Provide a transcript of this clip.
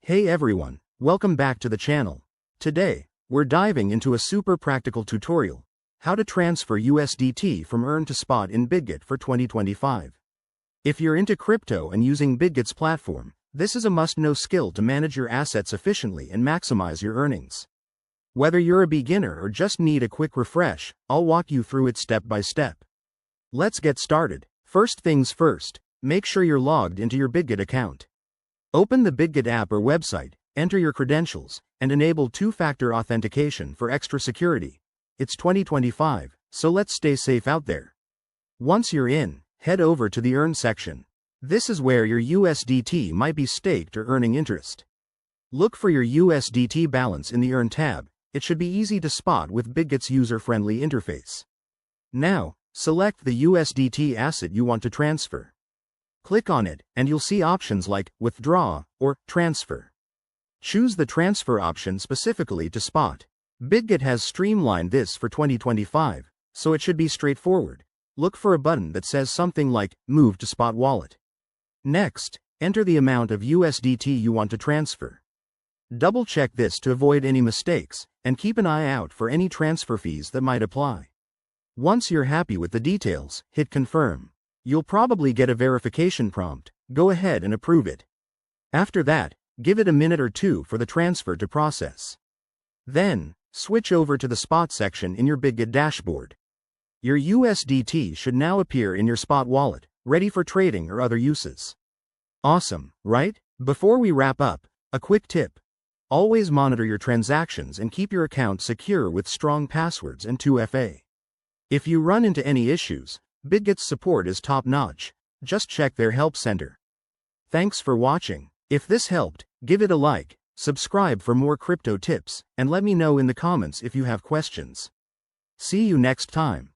Hey everyone, welcome back to the channel. Today, we're diving into a super practical tutorial, how to transfer USDT from Earn to Spot in Bitget for 2025. If you're into crypto and using Bitget's platform, this is a must-know skill to manage your assets efficiently and maximize your earnings. Whether you're a beginner or just need a quick refresh, I'll walk you through it step by step. Let's get started. First things first, make sure you're logged into your Bitget account. Open the Bitget app or website, enter your credentials, and enable two-factor authentication for extra security. It's 2025, so let's stay safe out there. Once you're in, head over to the Earn section. This is where your USDT might be staked or earning interest. Look for your USDT balance in the Earn tab. It should be easy to spot with Bitget's user-friendly interface. Now, select the USDT asset you want to transfer. Click on it, and you'll see options like Withdraw or Transfer. Choose the transfer option specifically to Spot. Bitget has streamlined this for 2025, so it should be straightforward. Look for a button that says something like Move to Spot Wallet. Next, enter the amount of USDT you want to transfer. Double-check this to avoid any mistakes, and keep an eye out for any transfer fees that might apply. Once you're happy with the details, hit Confirm. You'll probably get a verification prompt. Go ahead and approve it. After that, give it a minute or two for the transfer to process. Then, switch over to the Spot section in your Bitget dashboard. Your USDT should now appear in your Spot wallet, ready for trading or other uses. Awesome, right? Before we wrap up, a quick tip. Always monitor your transactions and keep your account secure with strong passwords and 2FA. If you run into any issues, Bitget's support is top-notch. Just check their help center. Thanks for watching. If this helped, give it a like, subscribe for more crypto tips, and let me know in the comments if you have questions. See you next time.